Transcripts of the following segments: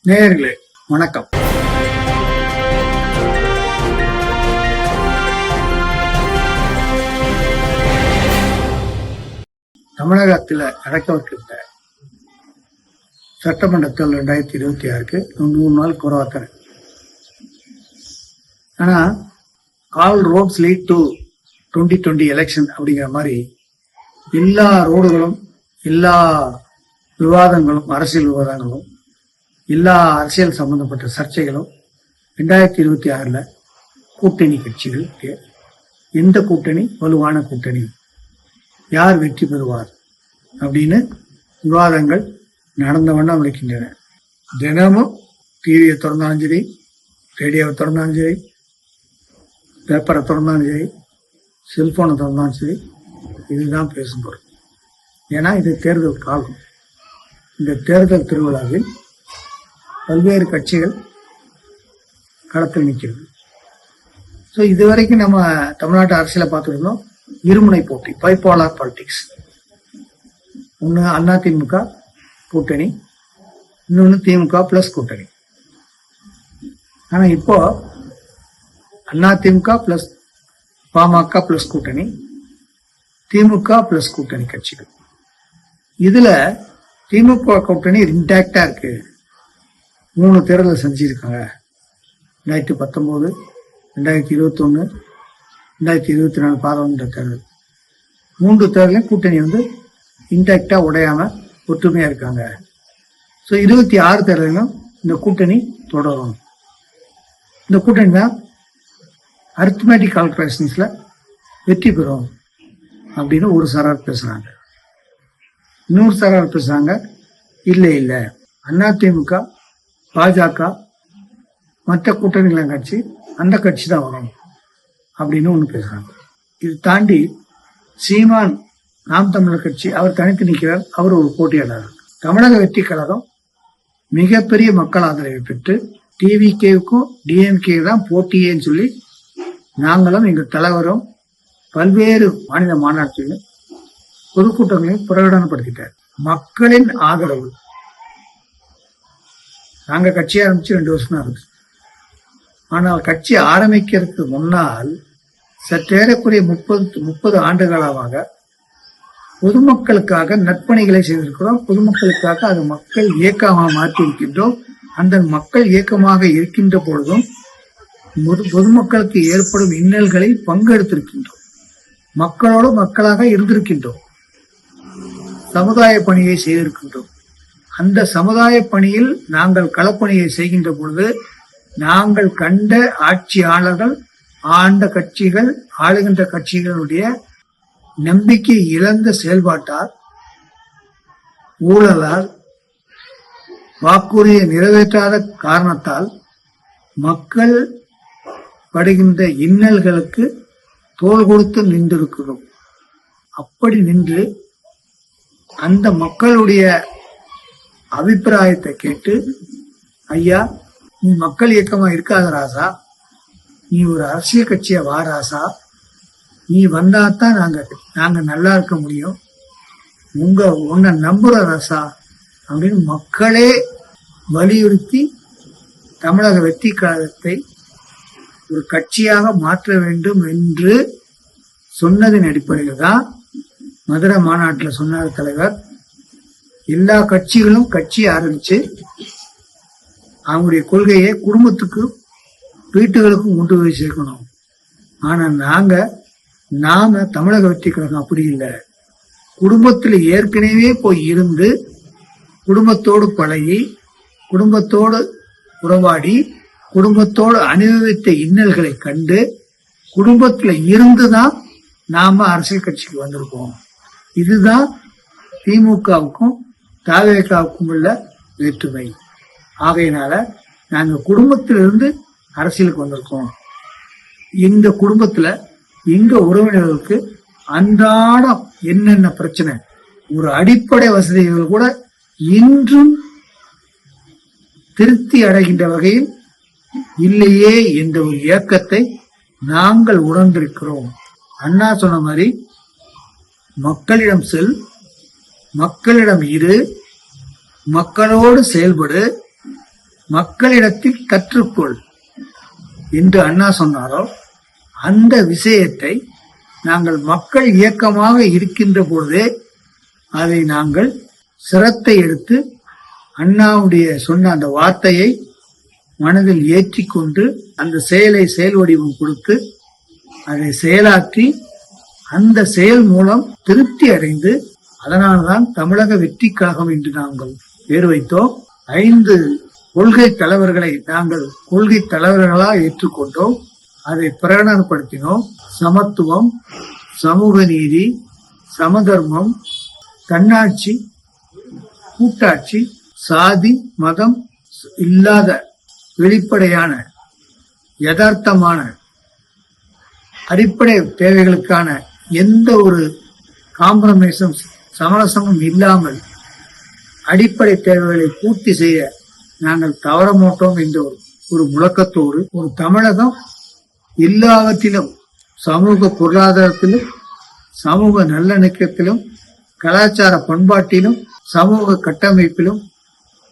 நேயர்களே வணக்கம். தமிழகத்தில் நடக்கவிருக்கின்ற சட்டமன்றத்தில் 2026க்கு 100 நாள் குறைவாத்தன. ஆனா all roads lead to 2020 election அப்படிங்கிற மாதிரி எல்லா ரோடுகளும், எல்லா விவாதங்களும், அரசியல் விவாதங்களும், எல்லா அரசியல் சம்பந்தப்பட்ட சர்ச்சைகளும் 2026 கூட்டணி கட்சிகள், எந்த கூட்டணி வலுவான கூட்டணி, யார் வெற்றி பெறுவார் அப்படின்னு விவாதங்கள் நடந்த வண்ணம் இருக்கின்றன. தினமும் டிவியை திறந்தாலும் சரி, ரேடியோவை திறந்தாலும் சரி, பேப்பரை திறந்தாலும் சரி, செல்போனை திறந்தாலும் சரி, இதுதான் பேசும் பொருள். ஏன்னா இது தேர்தல் காலம். இந்த தேர்தல் திருவிழாவில் பல்வேறு கட்சிகள் களத்தில் நிற்கிறது. ஸோ இதுவரைக்கும் நம்ம தமிழ்நாட்டு அரசியலை பார்த்துருந்தோம். இருமுனை போட்டி, பைபோலார் பாலிடிக்ஸ். ஒன்று அதிமுக கூட்டணி, இன்னொன்று திமுக பிளஸ் கூட்டணி. ஆனா இப்போ அதிமுக பிளஸ் பாமக பிளஸ் கூட்டணி, திமுக பிளஸ் கூட்டணி கட்சிகள். இதுல திமுக கூட்டணி இன்டாக்டா இருக்கு. 3 தேர்தல் செஞ்சிருக்காங்க. 2019, 2021, 2024 பாராளுமன்ற தேர்தல். 3 தேர்தலையும் கூட்டணி இன்டாக்டா உடையாம ஒற்றுமையா இருக்காங்க. ஸோ 26 தேர்தலும் இந்த கூட்டணி தொடரும். இந்த கூட்டணி தான் அரித்மெட்டிக் கால்குலேஷன்ஸ்ல வெற்றி பெறும் அப்படின்னு ஒரு சாரார் பேசுறாங்க. இன்னொரு சாரார் பேசுறாங்க, இல்ல அதிமுக, பாஜக, மற்ற கூட்டணிகள் கட்சி, அந்த கட்சி தான் வரும் அப்படின்னு ஒண்ணு பேசுறாங்க. இது தாண்டி சீமான் நாம் தமிழர் கட்சி, அவர் தனித்து நிற்கிறார். அவர் ஒரு போட்டியாளர். தமிழக வெற்றி கழகம் மிகப்பெரிய மக்கள் ஆதரவை பெற்று டிவிகேவுக்கும் டிஎம்கே தான் போட்டியேன்னு சொல்லி நாங்களும் எங்கள் தலைவரும் பல்வேறு மாநில மாநாட்டிலும் பொதுக்கூட்டங்களையும் பிரகடனப்படுத்திட்டார். மக்களின் ஆதரவு. நாங்க கட்சி ஆரம்பிச்சு 2 வருஷம் தான் இருக்கு. ஆனால் கட்சி ஆரம்பிக்கிறதுக்கு முன்னால் சற்றேறக்குரிய 30 ஆண்டுகளாக பொதுமக்களுக்காக நற்பணிகளை செய்திருக்கிறோம். பொதுமக்களுக்காக அது மக்கள் இயக்கமாக மாற்றி இருக்கின்றோம். அந்த மக்கள் இயக்கமாக இருக்கின்ற பொழுதும் பொதுமக்களுக்கு ஏற்படும் இன்னல்களில் பங்கெடுத்திருக்கின்றோம். மக்களோடு மக்களாக இருந்திருக்கின்றோம். சமுதாய பணியை செய்திருக்கின்றோம். அந்த சமுதாய பணியில் நாங்கள் களப்பணியை செய்கின்ற பொழுது நாங்கள் கண்ட ஆட்சியாளர்கள், ஆண்ட கட்சிகள், ஆளுகின்ற கட்சிகளுடைய நம்பிக்கை இழந்த செயல்பாட்டால், ஊழலால், வாக்குறுதியை நிறைவேற்றாத காரணத்தால் மக்கள் படுகின்ற இன்னல்களுக்கு தோள் கொடுத்து நின்றிருக்கிறோம். அப்படி நின்று அந்த மக்களுடைய அபிப்பிராயத்தை கேட்டு, ஐயா நீ மக்கள் இயக்கமா இருக்காத ராசா, நீ ஒரு அரசியல் கட்சியா வா ராசா, நீ வந்தாதான் நாங்க நல்லா இருக்க முடியும், உன்னை நம்புற ராசா அப்படின்னு மக்களே வலியுறுத்தி தமிழக வெற்றி கழகத்தை ஒரு கட்சியாக மாற்ற வேண்டும் என்று சொன்னதின் அடிப்படையில் தான் மதுரை மாநாட்டில் சொன்னார் தலைவர். எல்லா கட்சிகளும் கட்சி ஆரம்பிச்சு அவங்களுடைய கொள்கையை குடும்பத்துக்கு, வீட்டுகளுக்கும் கொண்டு போய் சேர்க்கணும். ஆனா நாம தமிழக வெற்றி கழகம் அப்படி இல்லை. குடும்பத்தில் ஏற்கனவே போய் இருந்து, குடும்பத்தோடு பழகி, குடும்பத்தோடு உறவாடி, குடும்பத்தோடு அனுபவித்த இன்னல்களை கண்டு, குடும்பத்துல இருந்துதான் நாம அரசியல் கட்சிக்கு வந்திருக்கோம். இதுதான் திமுகவுக்கும் தவேகாவுக்கும் உள்ள வேற்றுமை. ஆகையினால நாங்க குடும்பத்திலிருந்து அரசியலுக்கு வந்திருக்கோம். இந்த குடும்பத்துல எங்க உறவினர்களுக்கு அன்றாடம் என்னென்ன பிரச்சனை, ஒரு அடிப்படை வசதிகள் கூட இன்றும் திருப்தி அடைகின்ற வகையில் இல்லையே என்ற ஒரு இயக்கத்தை நாங்கள் உணர்ந்திருக்கிறோம். அண்ணா சொன்ன மாதிரி மக்களிடம் செல், மக்களிடம் இரு, மக்களோடு செயல்படு, மக்களிடத்தில் கற்றுக்கொள் என்று அண்ணா சொன்னாரோ அந்த விஷயத்தை நாங்கள் மக்கள் இயக்கமாக இருக்கின்ற பொழுதே அதை நாங்கள் சிரத்தை எடுத்து அண்ணாவுடைய சொன்ன அந்த வார்த்தையை மனதில் ஏற்றிக்கொண்டு அந்த செயலை செயல் வடிவம் கொடுத்து அதை செயலாற்றி அந்த செயல் மூலம் திருப்தி அடைந்து அதனால்தான் தமிழக வெற்றி கழகம் என்று நாங்கள் பேர் வைத்தோம். 5 கொள்கை தலைவர்களை நாங்கள் கொள்கை தலைவர்களாக ஏற்றுக்கொண்டோம். அதை பிரகடனப்படுத்தினோம். சமத்துவம், சமூக நீதி, சமதர்மம், தன்னாட்சி, கூட்டாட்சி, சாதி மதம் இல்லாத வெளிப்படையான யதார்த்தமான அடிப்படை தேவைகளுக்கான எந்த ஒரு காம்ப்ரமைஸும் சமரசமும் இல்லாமல் அடிப்படை தேவைகளை பூர்த்தி செய்ய நாங்கள் தவற மாட்டோம் என்ற ஒரு முழக்கத்தோடு ஒரு தமிழகம் எல்லாவற்றிலும் சமூக பொருளாதாரத்திலும் சமூக நல்லிணக்கத்திலும் கலாச்சார பண்பாட்டிலும் சமூக கட்டமைப்பிலும்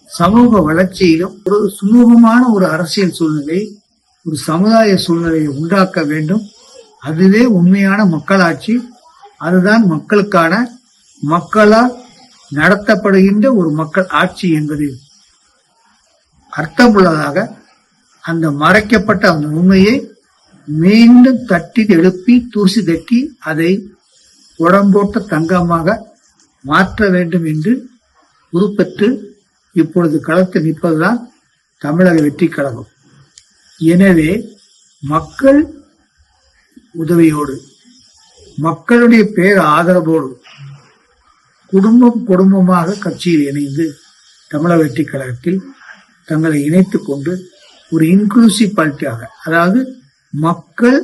சமூக வளர்ச்சியிலும் ஒரு சுமூகமான ஒரு அரசியல் சூழ்நிலை ஒரு சமுதாய சூழ்நிலையை உண்டாக்க வேண்டும். அதுவே உண்மையான மக்களாட்சி. அதுதான் மக்களுக்கான மக்களால் நடத்தப்படுகின்ற ஒரு மக்கள் ஆட்சி என்பது அர்த்தமுள்ளதாக அந்த மறைக்கப்பட்ட அந்த உண்மையை மீண்டும் தட்டி எழுப்பி தூசி தட்டி அதை உடம்போட்ட தங்கமாக மாற்ற வேண்டும் என்று உருப்பெற்று இப்பொழுது களத்தில் நிற்பதுதான் தமிழக வெற்றி கழகம். எனவே மக்கள் உதவியோடு மக்களுடைய பேர் ஆதரவோடு குடும்பமாக கட்சியில் இணைந்து தமிழக வெற்றி கழகத்தில் தங்களை இணைத்துக் கொண்டு ஒரு இன்க்ளூசிவ் பார்ட்டியாக, அதாவது மக்கள்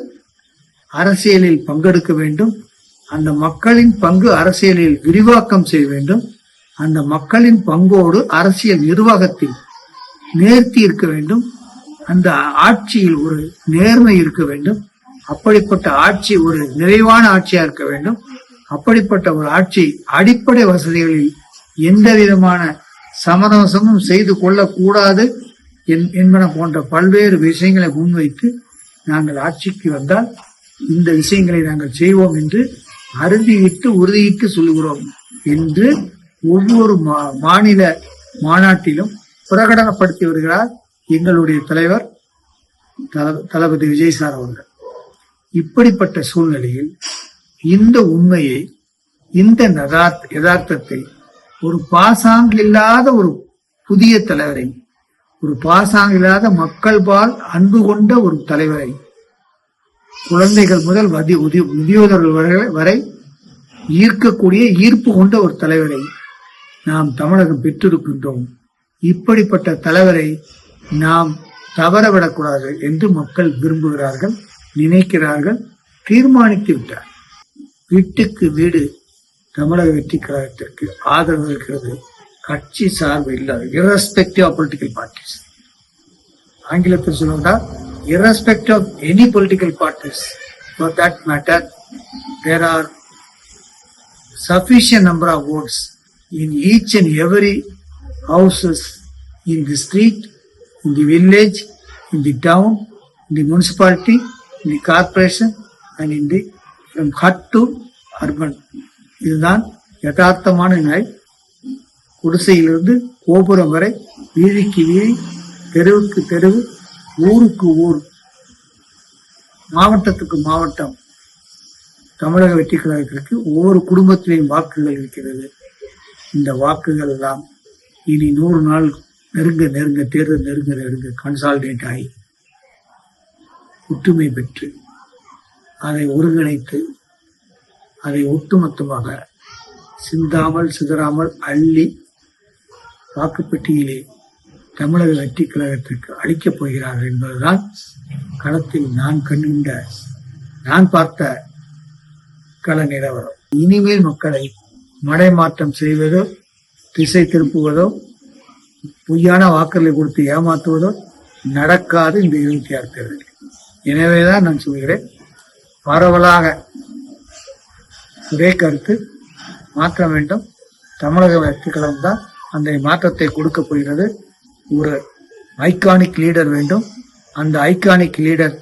அரசியலில் பங்கெடுக்க வேண்டும், அந்த மக்களின் பங்கு அரசியலில் விரிவாக்கம் செய்ய வேண்டும், அந்த மக்களின் பங்கோடு அரசியல் நிர்வாகத்தில் நேர்த்தி இருக்க வேண்டும், அந்த ஆட்சியில் ஒரு நேர்மை இருக்க வேண்டும், அப்படிப்பட்ட ஆட்சி ஒரு நிறைவான ஆட்சியா இருக்க வேண்டும், அப்படிப்பட்ட ஒரு ஆட்சி அடிப்படை வசதிகளில் எந்த விதமான சமரசமும் செய்து கொள்ளக்கூடாது என்பன போன்ற பல்வேறு விஷயங்களை முன்வைத்து நாங்கள் ஆட்சிக்கு வந்தால் இந்த விஷயங்களை நாங்கள் செய்வோம் என்று அறுதியிட்டு உறுதியிட்டு சொல்லுகிறோம் என்று ஒவ்வொரு மாநில மாநாட்டிலும் பிரகடனப்படுத்தி வருகிறார் எங்களுடைய தலைவர் தளபதி விஜய் சார் அவர்கள். இப்படிப்பட்ட சூழ்நிலையில் இந்த உண்மையை, இந்த யதார்த்தத்தை ஒரு பாசாங்கில்லாத ஒரு புதிய தலைவரை, ஒரு பாசாங்கில்லாத மக்கள் பால் அன்பு கொண்ட ஒரு தலைவரை, குழந்தைகள் முதல் முதியோர்கள் வரை ஈர்க்கக்கூடிய ஈர்ப்பு கொண்ட ஒரு தலைவரை நாம் தமிழகம் பெற்றிருக்கின்றோம். இப்படிப்பட்ட தலைவரை நாம் தவறவிடக்கூடாது என்று மக்கள் விரும்புகிறார்கள், நினைக்கிறார்கள், தீர்மானித்து விட்டார். வீட்டுக்கு வீடு தமிழக வெற்றி கழகத்திற்கு ஆதரவு இருக்கிறது. கட்சி சார்பு இல்லாத irrespective of political parties. ஆங்கிலத்தில் சொல்லுவதால் irrespective of any political parties, for that matter, there are sufficient number of votes in each and every houses, in the street, in the village, in the town, in the municipality, in the corporation, and in the from hut to urban. இதுதான் யதார்த்தமான நிலை. குடிசையிலிருந்து கோபுரம் வரை, வீதிக்கு வீதி, தெருவுக்கு தெருவு, ஊருக்கு ஊர், மாவட்டத்துக்கு மாவட்டம் தமிழக வெற்றி கழகத்திற்கு ஒவ்வொரு குடும்பத்திலையும் வாக்குகள் இருக்கிறது. இந்த வாக்குகள் எல்லாம் இனி 100 நாள் நெருங்க தேர்தல் நெருங்க கன்சாலிடேட் ஆகி ஒற்றுமை பெற்று அதை ஒருங்கிணைத்து அதை ஒட்டுமொத்தமாக சிந்தாமல் சிதறாமல் அள்ளி வாக்குப்பெட்டியிலே தமிழக வெற்றி கழகத்திற்கு அளிக்கப் போகிறார்கள் என்பதுதான் களத்தில் நான் பார்த்த கள நிலவரம். இனிமேல் மக்களை மடைமாற்றம் செய்வதோ, திசை திருப்புவதோ, பொய்யான வாக்குகளை கொடுத்து ஏமாற்றுவதோ நடக்காது இந்த 26 தேர்தலில். எனவேதான் நான் சொல்கிறேன், பரவலாக ஒரே கருத்து, மாற்ற வேண்டும். தமிழக வெற்றி கழகம் தான் அந்த மாற்றத்தை கொடுக்க போகிறது. ஒரு ஐகானிக் லீடர் வேண்டும். அந்த ஐகானிக் லீடர்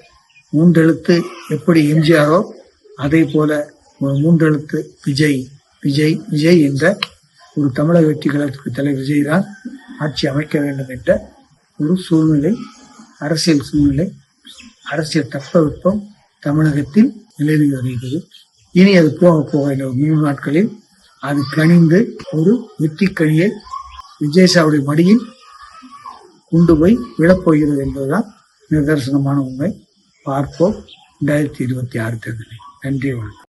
3 எழுத்து எப்படி எம்ஜிஆரோ அதே போல ஒரு 3 எழுத்து விஜய் விஜய் விஜய் என்ற ஒரு தமிழக வெற்றி கழகத்துக்கு தலைவர் விஜய் தான் ஆட்சி அமைக்க வேண்டும் என்ற ஒரு சூழ்நிலை, அரசியல் சூழ்நிலை, அரசியல் தட்பவெப்பம் தமிழகத்தில் நிலவி வருகிறது. இனி அது போக போக இந்த 3 நாட்களில் அது கனிந்து ஒரு வெற்றி கனியை விஜயசாவுடைய மடியில் கொண்டு போய் விழப்போகிறது என்பதுதான் நிதர்சனமான உண்மை. பார்ப்போம் 2026 தேர்தலில். நன்றி, வணக்கம்.